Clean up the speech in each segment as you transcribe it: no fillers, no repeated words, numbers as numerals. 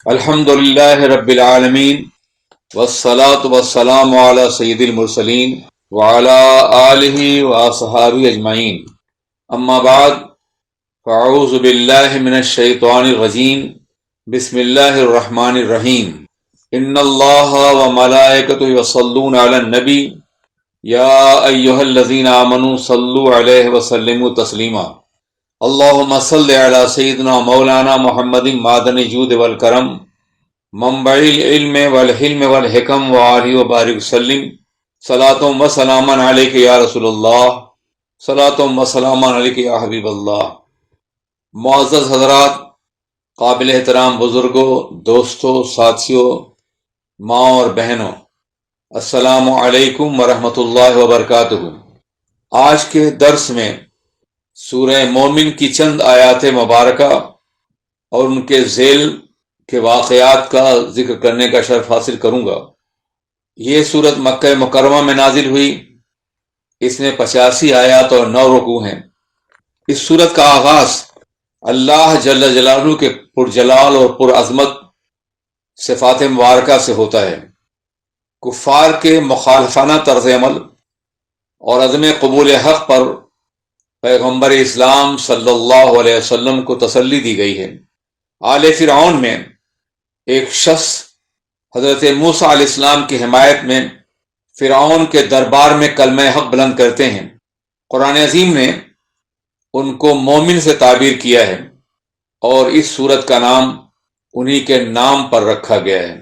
الحمد للہ رب العالمین والصلاة والسلام علی سید المرسلین وعلی آلہ واصحابہ اجمعین، اما بعد فاعوذ باللہ من الشیطان الرجیم، بسم اللہ الرحمن الرحیم۔ ان اللہ وملائکتہ یصلون علی النبی یا ایہا الذین آمنوا صلوا علیہ وسلموا تسلیما۔ اللہم صل علی سیدنا مولانا محمد معدن الجود والکرم منبع العلم والحلم والحکم وآلہ وبارک وسلم۔ صلاۃ و سلاما علیک یا رسول اللہ، صلاۃ و سلاما علیک یا حبیب اللہ۔ معزز حضرات، قابل احترام بزرگوں، دوستوں، ساتھیوں، ماں اور بہنوں، السلام علیکم ورحمۃ اللہ وبرکاتہ۔ آج کے درس میں سورہ مومن کی چند آیات مبارکہ اور ان کے ذیل کے واقعات کا ذکر کرنے کا شرف حاصل کروں گا۔ یہ سورت مکہ مکرمہ میں نازل ہوئی، اس میں 85 آیات اور 9 رکوع ہیں۔ اس سورت کا آغاز اللہ جل جلالہ کے پرجلال اور پرعظمت صفات مبارکہ سے ہوتا ہے۔ کفار کے مخالفانہ طرز عمل اور عدم قبول حق پر پیغمبر اسلام صلی اللہ علیہ وسلم کو تسلی دی گئی ہے۔ آل فرعون میں ایک شخص حضرت موسیٰ علیہ السلام کی حمایت میں فرعون کے دربار میں کلمہ حق بلند کرتے ہیں۔ قرآن عظیم نے ان کو مومن سے تعبیر کیا ہے اور اس سورت کا نام انہی کے نام پر رکھا گیا ہے۔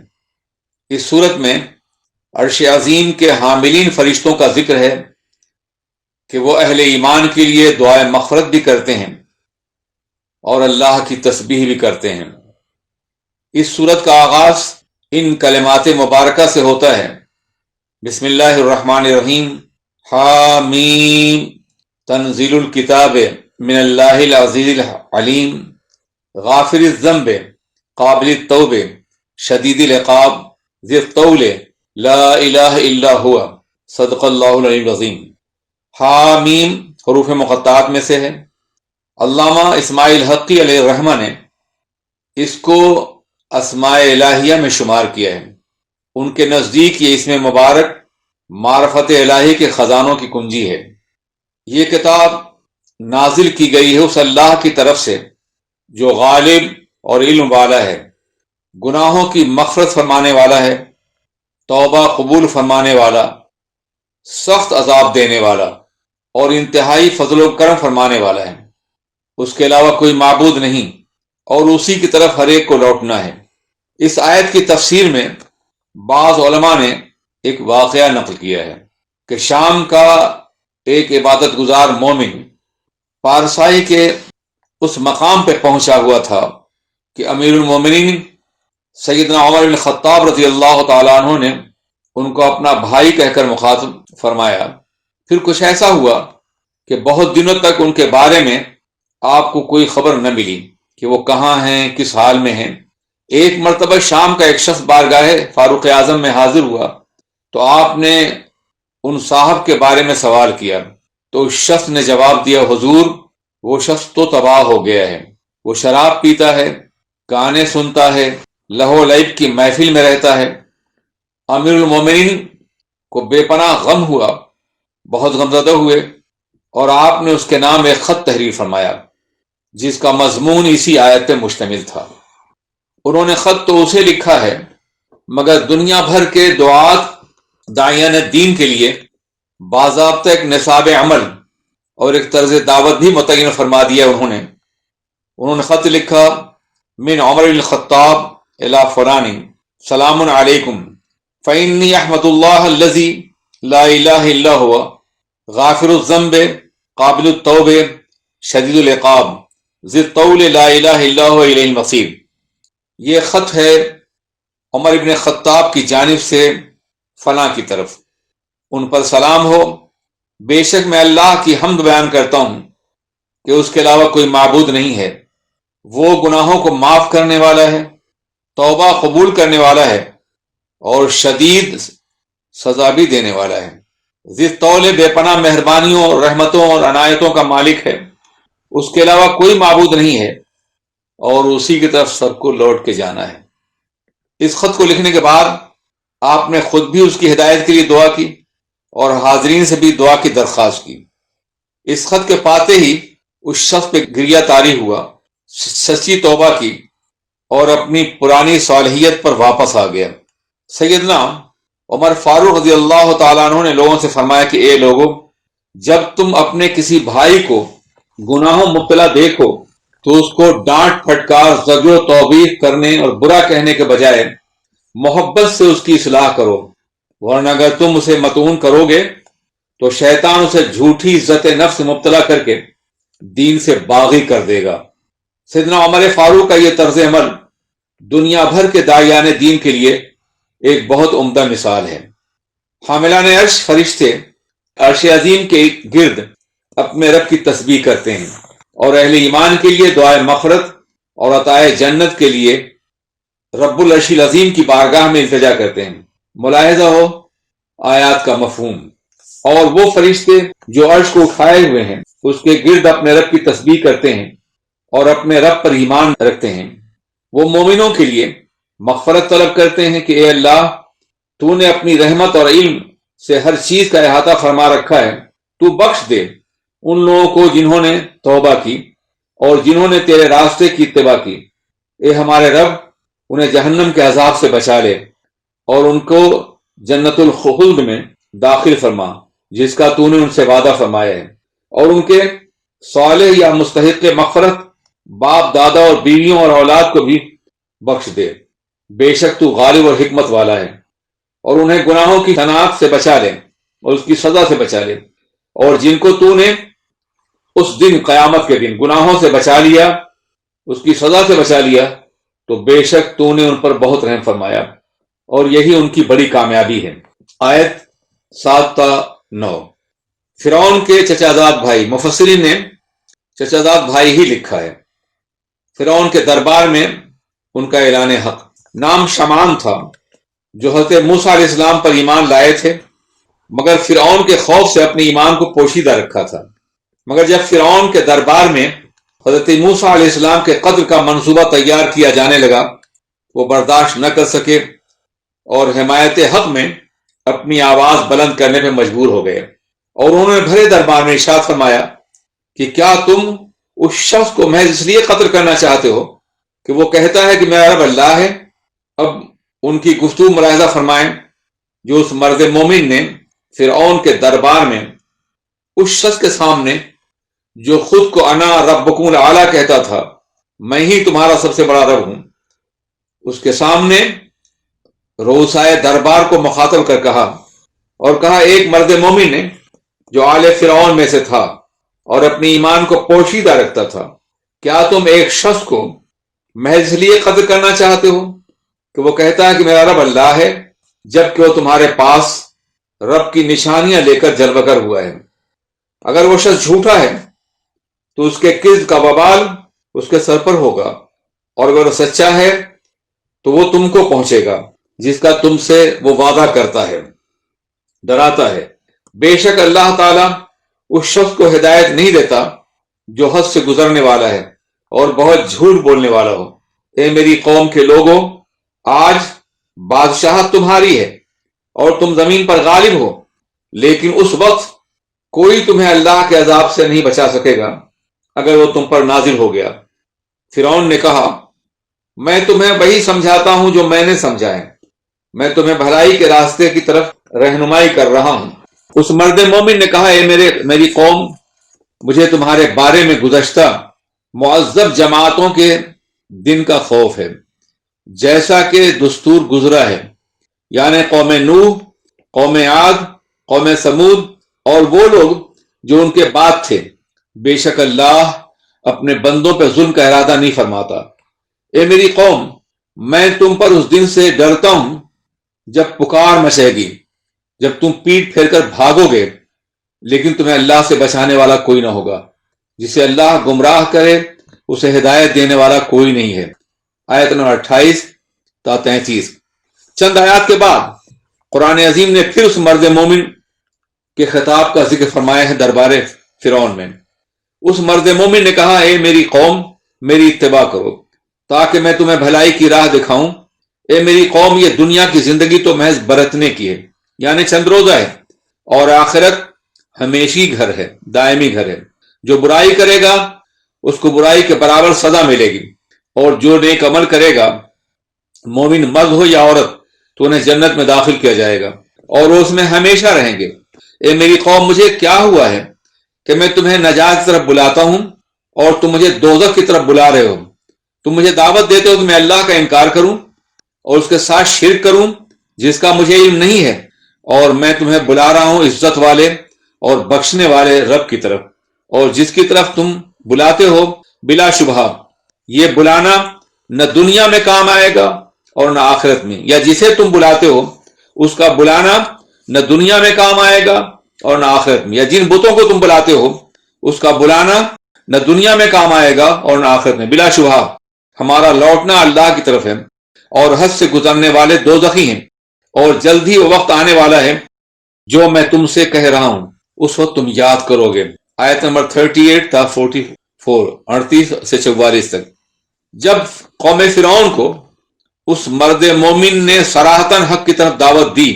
اس سورت میں عرش عظیم کے حاملین فرشتوں کا ذکر ہے کہ وہ اہل ایمان کے لیے دعائے مغفرت بھی کرتے ہیں اور اللہ کی تسبیح بھی کرتے ہیں۔ اس سورت کا آغاز ان کلمات مبارکہ سے ہوتا ہے، بسم اللہ الرحمن الرحیم، حامیم، تنزیل الکتاب من اللہ العزیز العلیم، غافر الذنب، قابل التوب، شدید العقاب، ذی الطول، لا الہ الا ہوا، صدق اللہ العلی العظیم۔ حامیم حروف مقطعات میں سے ہے۔ علامہ اسماعیل حقی علیہ الرحمہ نے اس کو اسماء الہیہ میں شمار کیا ہے۔ ان کے نزدیک یہ اسم مبارک معرفت الہی کے خزانوں کی کنجی ہے۔ یہ کتاب نازل کی گئی ہے اس اللہ کی طرف سے جو غالب اور علم والا ہے، گناہوں کی مغفرت فرمانے والا ہے، توبہ قبول فرمانے والا، سخت عذاب دینے والا اور انتہائی فضل و کرم فرمانے والا ہے۔ اس کے علاوہ کوئی معبود نہیں اور اسی کی طرف ہر ایک کو لوٹنا ہے۔ اس آیت کی تفسیر میں بعض علماء نے ایک واقعہ نقل کیا ہے کہ شام کا ایک عبادت گزار مومن پارسائی کے اس مقام پہ پہنچا ہوا تھا کہ امیر المومنین سیدنا عمر بن خطاب رضی اللہ تعالیٰ عنہ نے ان کو اپنا بھائی کہہ کر مخاطب فرمایا۔ پھر کچھ ایسا ہوا کہ بہت دنوں تک ان کے بارے میں آپ کو کوئی خبر نہ ملی کہ وہ کہاں ہیں، کس حال میں ہیں۔ ایک مرتبہ شام کا ایک شخص بارگاہ فاروق اعظم میں حاضر ہوا تو آپ نے ان صاحب کے بارے میں سوال کیا تو اس شخص نے جواب دیا، حضور وہ شخص تو تباہ ہو گیا ہے، وہ شراب پیتا ہے، گانے سنتا ہے، لہو لعب کی محفل میں رہتا ہے۔ امیر المومنین کو بے پناہ غم ہوا، بہت غمزدہ ہوئے اور آپ نے اس کے نام ایک خط تحریر فرمایا جس کا مضمون اسی آیت پہ مشتمل تھا۔ انہوں نے خط تو اسے لکھا ہے مگر دنیا بھر کے دعات داعیان دین کے لیے باضابطہ ایک نصاب عمل اور ایک طرز دعوت بھی متعین فرما دیا۔ انہوں نے خط لکھا، من عمر بن الخطاب الی فلان، سلام علیکم، فإنی احمد اللہ الذی لا الہ الا ہوا، غافر الذنب، قابل التوب، شدید العقاب، ذی الطول، لا الہ الا ہوا، الیہ المصیر۔ یہ خط ہے عمر ابن خطاب کی جانب سے فلاں کی طرف، ان پر سلام ہو، بے شک میں اللہ کی حمد بیان کرتا ہوں کہ اس کے علاوہ کوئی معبود نہیں ہے، وہ گناہوں کو معاف کرنے والا ہے، توبہ قبول کرنے والا ہے اور شدید سزا بھی دینے والا ہے۔ ذی الطول، بے پناہ مہربانیوں، رحمتوں اور عنایتوں کا مالک ہے، اس کے علاوہ کوئی معبود نہیں ہے اور اسی کی طرف سب کو لوٹ کے جانا ہے۔ اس خط کو لکھنے کے بعد آپ نے خود بھی اس کی ہدایت کے لیے دعا کی اور حاضرین سے بھی دعا کی درخواست کی۔ اس خط کے پاتے ہی اس شخص پہ گریہ طاری ہوا، سچی توبہ کی اور اپنی پرانی صالحیت پر واپس آ گیا۔ سیدنا عمر فاروق رضی اللہ تعالیٰ عنہ نے لوگوں سے فرمایا کہ اے لوگو، جب تم اپنے کسی بھائی کو گناہوں مبتلا دیکھو تو اس کو ڈانٹ پھٹکار، زجر و توبیخ کرنے اور برا کہنے کے بجائے محبت سے اس کی اصلاح کرو، ورنہ اگر تم اسے متون کرو گے تو شیطان اسے جھوٹی عزت نفس مبتلا کر کے دین سے باغی کر دے گا۔ سیدنا عمر فاروق کا یہ طرز عمل دنیا بھر کے داعیان دین کے لیے ایک بہت عمدہ مثال ہے۔ حاملان عرش فرشتے عرش عظیم کے گرد اپنے رب کی تسبیح کرتے ہیں اور اہل ایمان کے لیے دعائے مغفرت اور عطائے جنت کے لیے رب العرش العظیم کی بارگاہ میں التجا کرتے ہیں۔ ملاحظہ ہو آیات کا مفہوم۔ اور وہ فرشتے جو عرش کو اٹھائے ہوئے ہیں اس کے گرد اپنے رب کی تسبیح کرتے ہیں اور اپنے رب پر ایمان رکھتے ہیں، وہ مومنوں کے لیے مغفرت طلب کرتے ہیں کہ اے اللہ، تو نے اپنی رحمت اور علم سے ہر چیز کا احاطہ فرما رکھا ہے، تو بخش دے ان لوگوں کو جنہوں نے توبہ کی اور جنہوں نے تیرے راستے کی اتباع کی۔ اے ہمارے رب، انہیں جہنم کے عذاب سے بچا لے اور ان کو جنت الخلد میں داخل فرما جس کا تو نے ان سے وعدہ فرمایا ہے، اور ان کے صالح یا مستحق مغفرت باپ دادا اور بیویوں اور اولاد کو بھی بخش دے، بے شک تو غالب اور حکمت والا ہے۔ اور انہیں گناہوں کی شناخت سے بچا لے اور اس کی سزا سے بچا لے، اور جن کو تو نے اس دن قیامت کے دن گناہوں سے بچا لیا، اس کی سزا سے بچا لیا، تو بے شک تو نے ان پر بہت رحم فرمایا، اور یہی ان کی بڑی کامیابی ہے۔ آیت 7 تا 9۔ فرعون کے چچازاد بھائی، مفسرین نے چچازاد بھائی ہی لکھا ہے۔ فرعون کے دربار میں ان کا اعلان حق۔ نام شمان تھا، جو حضرت موسیٰ علیہ السلام پر ایمان لائے تھے، مگر فرعون کے خوف سے اپنے ایمان کو پوشیدہ رکھا تھا۔ مگر جب فرعون کے دربار میں حضرت موسیٰ علیہ السلام کے قتل کا منصوبہ تیار کیا جانے لگا، وہ برداشت نہ کر سکے اور حمایت حق میں اپنی آواز بلند کرنے پہ مجبور ہو گئے، اور انہوں نے بھرے دربار میں ارشاد فرمایا کہ کیا تم اس شخص کو محض اس لیے قتل کرنا چاہتے ہو کہ وہ کہتا ہے کہ میرا رب اللہ ہے؟ اب ان کی گفتگو ملاحظہ فرمائیں جو اس مرد مومن نے فرعون کے دربار میں اس شخص کے سامنے جو خود کو انا ربکم الاعلی کہتا تھا، میں ہی تمہارا سب سے بڑا رب ہوں، اس کے سامنے رؤسائے دربار کو مخاطب کر کہا ایک مرد مومن نے جو آل فرعون میں سے تھا اور اپنی ایمان کو پوشیدہ رکھتا تھا، کیا تم ایک شخص کو محض اس لیے قتل کرنا چاہتے ہو کہ وہ کہتا ہے کہ میرا رب اللہ ہے، جبکہ وہ تمہارے پاس رب کی نشانیاں لے کر جلوہ گر ہوا ہے؟ اگر وہ شخص جھوٹا ہے تو اس کے کذب کا وبال اس کے سر پر ہوگا، اور اگر وہ سچا ہے تو وہ تم کو پہنچے گا جس کا تم سے وہ وعدہ کرتا ہے، ڈراتا ہے۔ بے شک اللہ تعالیٰ اس شخص کو ہدایت نہیں دیتا جو حد سے گزرنے والا ہے اور بہت جھوٹ بولنے والا ہو۔ اے میری قوم کے لوگوں، آج بادشاہت تمہاری ہے اور تم زمین پر غالب ہو، لیکن اس وقت کوئی تمہیں اللہ کے عذاب سے نہیں بچا سکے گا اگر وہ تم پر نازل ہو گیا۔ فرعون نے کہا، میں تمہیں وہی سمجھاتا ہوں جو میں نے سمجھا ہے، میں تمہیں بھلائی کے راستے کی طرف رہنمائی کر رہا ہوں۔ اس مرد مومن نے کہا، میری قوم، مجھے تمہارے بارے میں گزشتہ معذب جماعتوں کے دن کا خوف ہے، جیسا کہ دستور گزرا ہے، یعنی قوم نوح، قوم عاد، قوم سمود اور وہ لوگ جو ان کے بعد تھے۔ بے شک اللہ اپنے بندوں پہ ظلم کا ارادہ نہیں فرماتا۔ اے میری قوم، میں تم پر اس دن سے ڈرتا ہوں جب پکار مچے گی، جب تم پیٹ پھیر کر بھاگو گے، لیکن تمہیں اللہ سے بچانے والا کوئی نہ ہوگا۔ جسے اللہ گمراہ کرے اسے ہدایت دینے والا کوئی نہیں ہے۔ آیت نمبر 28 تا 33۔ چند آیات کے بعد قرآن عظیم نے پھر اس مرد مومن کے خطاب کا ذکر فرمایا ہے دربار فرعون میں۔ اس مرد مومن نے کہا، اے میری قوم، میری اتباع کرو تاکہ میں تمہیں بھلائی کی راہ دکھاؤں اے میری قوم یہ دنیا کی زندگی تو محض برتنے کی ہے، یعنی چند روزہ ہے، اور آخرت ہمیشی گھر ہے، دائمی گھر ہے۔ جو برائی کرے گا اس کو برائی کے برابر سزا ملے گی، اور جو نیک عمل کرے گا، مومن مرد ہو یا عورت، تو انہیں جنت میں داخل کیا جائے گا اور وہ اس میں ہمیشہ رہیں گے۔ اے میری قوم مجھے کیا ہوا ہے کہ میں تمہیں نجات کی طرف بلاتا ہوں اور تم مجھے دوزخ کی طرف بلا رہے ہو؟ تم مجھے دعوت دیتے ہو کہ میں اللہ کا انکار کروں اور اس کے ساتھ شرک کروں جس کا مجھے علم نہیں ہے، اور میں تمہیں بلا رہا ہوں عزت والے اور بخشنے والے رب کی طرف، اور جس کی طرف تم بلاتے ہو بلا شبہ یہ بلانا نہ دنیا میں کام آئے گا اور نہ آخرت میں، یا جسے تم بلاتے ہو اس کا بلانا نہ دنیا میں کام آئے گا اور نہ آخرت میں، یا جن بتوں کو تم بلاتے ہو اس کا بلانا نہ دنیا میں کام آئے گا اور نہ آخرت میں۔ بلا شبہ ہمارا لوٹنا اللہ کی طرف ہے، اور حد سے گزرنے والے دوزخی ہیں، اور جلد ہی وہ وقت آنے والا ہے جو میں تم سے کہہ رہا ہوں، اس وقت تم یاد کرو گے۔ آیت نمبر 38 تا 44، 38 سے 44 تک۔ جب قوم فرعون کو اس مرد مومن نے صراحتاً حق کی طرف دعوت دی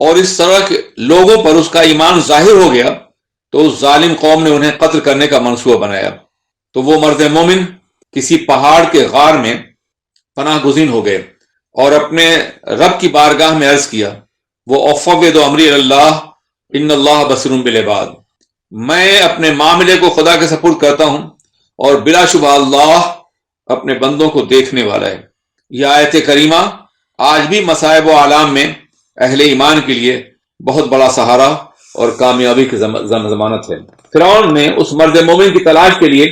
اور اس طرح کے لوگوں پر اس کا ایمان ظاہر ہو گیا تو اس ظالم قوم نے انہیں قتل کرنے کا منصوبہ بنایا، تو وہ مرد مومن کسی پہاڑ کے غار میں پناہ گزین ہو گئے اور اپنے رب کی بارگاہ میں عرض کیا، وہ افوض امری اللہ ان اللہ بصیر بالعباد، میں اپنے معاملے کو خدا کے سپرد کرتا ہوں اور بلا شبہ اللہ اپنے بندوں کو دیکھنے والا ہے۔ یہ آیت کریمہ آج بھی مصائب و آلام میں اہل ایمان کے لیے بہت بڑا سہارا اور کامیابی کی ضمانت ہے۔ فرعون نے اس مرد مومن کی تلاش کے لیے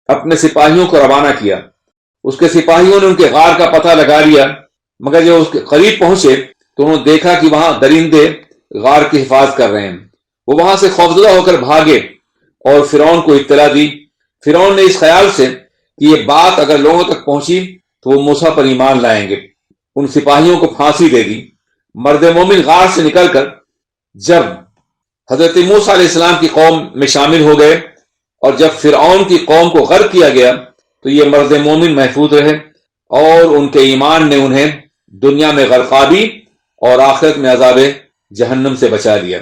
اپنے سپاہیوں کو روانہ کیا۔ اس کے سپاہیوں نے ان کے غار کا پتہ لگا لیا، مگر جب اس کے قریب پہنچے تو انہوں نے دیکھا کہ وہاں درندے غار کی حفاظت کر رہے ہیں۔ وہ وہاں سے خوفزدہ ہو کر بھاگے اور فرعون کو اطلاع دی۔ فرعون نے اس خیال سے کہ یہ بات اگر لوگوں تک پہنچی تو وہ موسیٰ پر ایمان لائیں گے، ان سپاہیوں کو پھانسی دے دی۔ مرد مومن غار سے نکل کر جب حضرت موسیٰ علیہ السلام کی قوم میں شامل ہو گئے اور جب فرعون کی قوم کو غرق کیا گیا تو یہ مرد مومن محفوظ رہے، اور ان کے ایمان نے انہیں دنیا میں غرقابی اور آخرت میں عذاب جہنم سے بچا لیا۔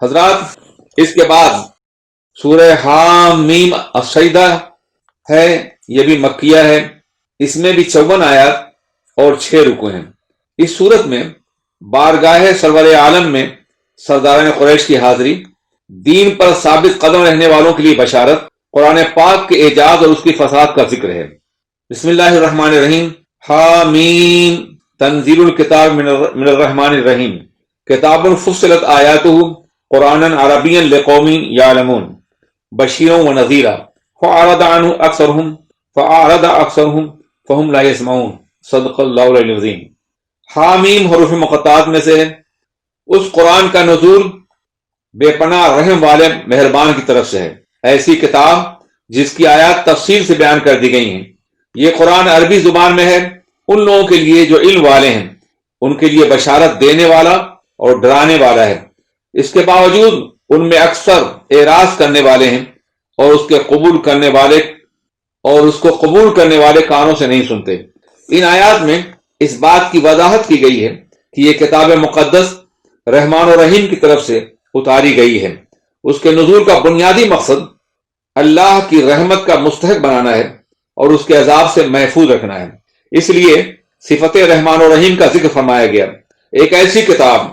حضرات، اس کے بعد سورہ حام میم السجدہ ہے، یہ بھی مکیہ ہے، اس میں بھی 54 آیات اور 6 رکوع ہیں۔ اس صورت میں بارگاہ سرور عالم میں سرداران قریش کی حاضری، دین پر ثابت قدم رہنے والوں کے لیے بشارت، قرآن پاک کے اعجاز اور اس کی فساد کا ذکر ہے۔ بسم اللہ الرحمن الرحیم۔ حامیم تنزیل الکتاب من الرحمن الرحیم، کتاب فصلت آیاتہ قرآنا عربیا لقوم یعلمون بشیرا ونذیرا فاعرض عنہ اکثرهم فهم لا يسمعون، صدق اللہ العلی العظیم۔ حامیم حروف مقطعات میں سے ہے۔ اس قرآن کا نزول بے پناہ رحم والے مہربان کی طرف سے ہے، ایسی کتاب جس کی آیات تفصیل سے بیان کر دی گئی ہیں۔ یہ قرآن عربی زبان میں ہے، ان لوگوں کے لیے جو علم والے ہیں، ان کے لیے بشارت دینے والا اور ڈرانے والا ہے۔ اس کے باوجود ان میں اکثر اعراض کرنے والے ہیں اور اس کو قبول کرنے والے کانوں سے نہیں سنتے۔ ان آیات میں اس بات کی وضاحت کی گئی ہے کہ یہ کتاب مقدس رحمان و رحیم کی طرف سے اتاری گئی ہے۔ اس کے نزول کا بنیادی مقصد اللہ کی رحمت کا مستحق بنانا ہے اور اس کے عذاب سے محفوظ رکھنا ہے، اس لیے صفت رحمان و رحیم کا ذکر فرمایا گیا۔ ایک ایسی کتاب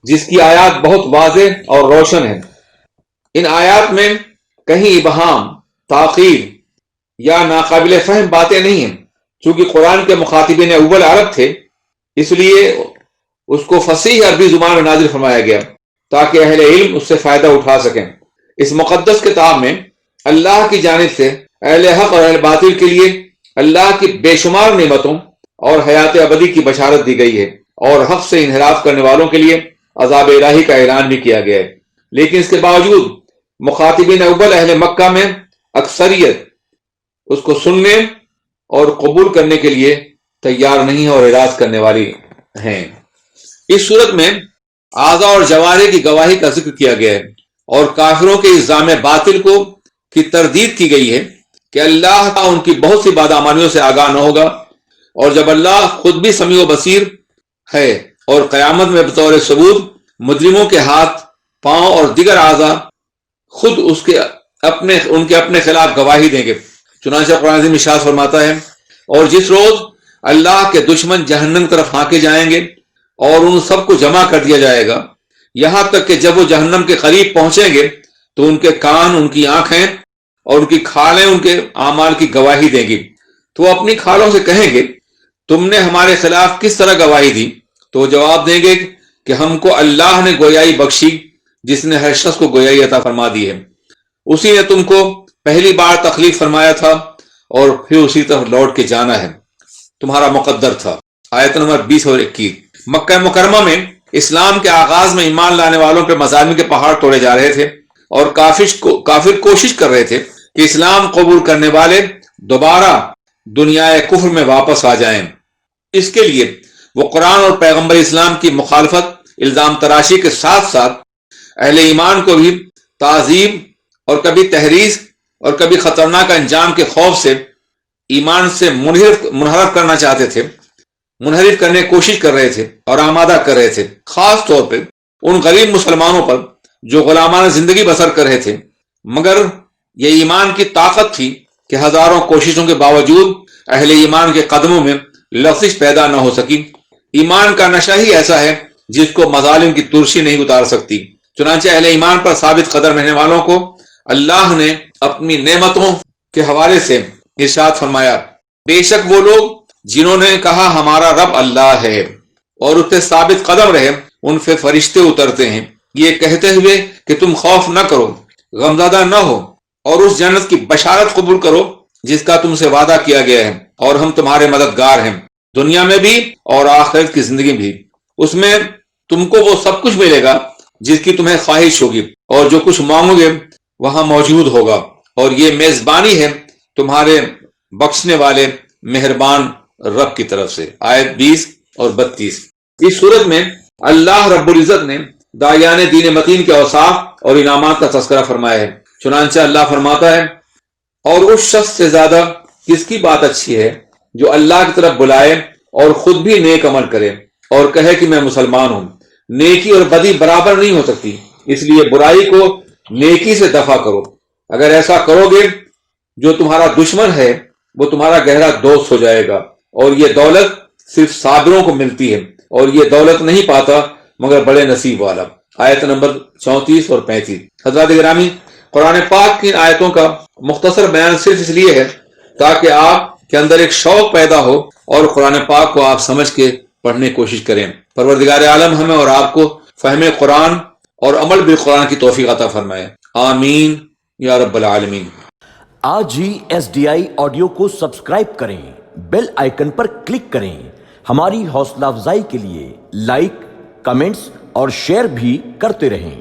جس کی آیات بہت واضح اور روشن ہیں۔ ان آیات میں کہیں ابہام، تاخیر یا ناقابل فہم باتیں نہیں ہیں۔ چونکہ قرآن کے مخاطبین اول عرب تھے، اس لیے اس کو فصیح عربی زبان میں نازل فرمایا گیا تاکہ اہل علم اس سے فائدہ اٹھا سکیں۔ اس مقدس کتاب میں اللہ کی جانب سے اہل حق اور اہل باطل کے لیے اللہ کی بے شمار نعمتوں اور حیات ابدی کی بشارت دی گئی ہے، اور حق سے انحراف کرنے والوں کے لیے عذاب الہی کا اعلان بھی کیا گیا ہے۔ لیکن اس کے باوجود مخاطبین اول اہل مکہ میں اکثریت اس کو سننے اور قبول کرنے کے لیے تیار نہیں اور اعراض کرنے والی ہیں۔ اس صورت میں اعضاء اور جوارح کی گواہی کا ذکر کیا گیا ہے اور کافروں کے الزام باطل کی تردید کی گئی ہے کہ اللہ ان کی بہت سی بدعمالیوں سے آگاہ نہ ہوگا اور جب اللہ خود بھی سمیع و بصیر ہے اور قیامت میں بطور ثبوت مجرموں کے ہاتھ، پاؤں اور دیگر اعضاء خود ان کے اپنے خلاف گواہی دیں گے۔ چنانچہ قرآن عظیم ارشاد فرماتا ہے، اور جس روز اللہ کے دشمن جہنم کی طرف ہانکے جائیں گے اور ان سب کو جمع کر دیا جائے گا، یہاں تک کہ جب وہ جہنم کے قریب پہنچیں گے تو ان کے کان، ان کی آنکھیں اور ان کی کھالیں ان کے اعمال کی گواہی دیں گی۔ تو وہ اپنی کھالوں سے کہیں گے، تم نے ہمارے خلاف کس طرح گواہی دی؟ تو وہ جواب دیں گے کہ ہم کو اللہ نے گویائی بخشی، جس نے ہر شخص کو گویائی عطا فرما دی ہے۔ اسی نے تم کو پہلی بار تخلیق فرمایا تھا اور پھر اسی طرف لوٹ کے جانا ہے، تمہارا مقدر تھا۔ آیت نمبر 20 اور 21۔ مکہ مکرمہ میں اسلام کے آغاز میں ایمان لانے والوں پہ مظالم کے پہاڑ توڑے جا رہے تھے اور کافر کوشش کر رہے تھے کہ اسلام قبول کرنے والے دوبارہ دنیا کفر میں واپس آ جائیں۔ اس کے لیے وہ قرآن اور پیغمبر اسلام کی مخالفت، الزام تراشی کے ساتھ ساتھ اہل ایمان کو بھی تعظیم اور کبھی تحریض اور کبھی خطرناک انجام کے خوف سے ایمان سے منحرف کرنا چاہتے تھے، منحرف کرنے کی کوشش کر رہے تھے اور آمادہ کر رہے تھے، خاص طور پہ ان غریب مسلمانوں پر جو غلامانہ زندگی بسر کر رہے تھے۔ مگر یہ ایمان کی طاقت تھی کہ ہزاروں کوششوں کے باوجود اہل ایمان کے قدموں میں لغزش پیدا نہ ہو سکی۔ ایمان کا نشہ ہی ایسا ہے جس کو مظالم کی ترشی نہیں اتار سکتی۔ چنانچہ اہل ایمان پر ثابت قدم رہنے والوں کو اللہ نے اپنی نعمتوں کے حوالے سے ارشاد فرمایا، بے شک وہ لوگ جنہوں نے کہا ہمارا رب اللہ ہے اور اس پہ ثابت قدم رہے، ان پہ فرشتے اترتے ہیں یہ کہتے ہوئے کہ تم خوف نہ کرو، غمزدہ نہ ہو اور اس جنت کی بشارت قبول کرو جس کا تم سے وعدہ کیا گیا ہے، اور ہم تمہارے مددگار ہیں، دنیا میں بھی اور آخرت کی زندگی بھی۔ اس میں تم کو وہ سب کچھ ملے گا جس کی تمہیں خواہش ہوگی، اور جو کچھ مانگو گے وہاں موجود ہوگا، اور یہ میزبانی ہے تمہارے بخشنے والے مہربان رب کی طرف سے۔ آیت 20 اور 32۔ اس صورت میں اللہ رب العزت نے داعیان دین متین کے اوصاف اور انعامات کا تذکرہ فرمایا ہے۔ چنانچہ اللہ فرماتا ہے، اور اس شخص سے زیادہ کس کی بات اچھی ہے جو اللہ کی طرف بلائے اور خود بھی نیک عمل کرے اور کہے کہ میں مسلمان ہوں۔ نیکی اور بدی برابر نہیں ہو سکتی، اس لیے برائی کو نیکی سے دفع کرو۔ اگر ایسا کرو گے جو تمہارا دشمن ہے وہ تمہارا گہرا دوست ہو جائے گا، اور یہ دولت صرف صابروں کو ملتی ہے، اور یہ دولت نہیں پاتا مگر بڑے نصیب والا۔ آیت نمبر 34 اور 35۔ حضرات گرامی، قرآن پاک کی آیتوں کا مختصر بیان صرف اس لیے ہے تاکہ آپ کے اندر ایک شوق پیدا ہو اور قرآن پاک کو آپ سمجھ کے پڑھنے کی کوشش کریں۔ پروردگار عالم ہمیں اور آپ کو فہم قرآن اور عمل بالقرآن کی توفیق عطا فرمائے، آمین یا رب العالمین۔ آج ہی SDI آڈیو کو سبسکرائب کریں، بیل آئیکن پر کلک کریں۔ ہماری حوصلہ افزائی کے لیے لائک، کمنٹس اور شیئر بھی کرتے رہیں۔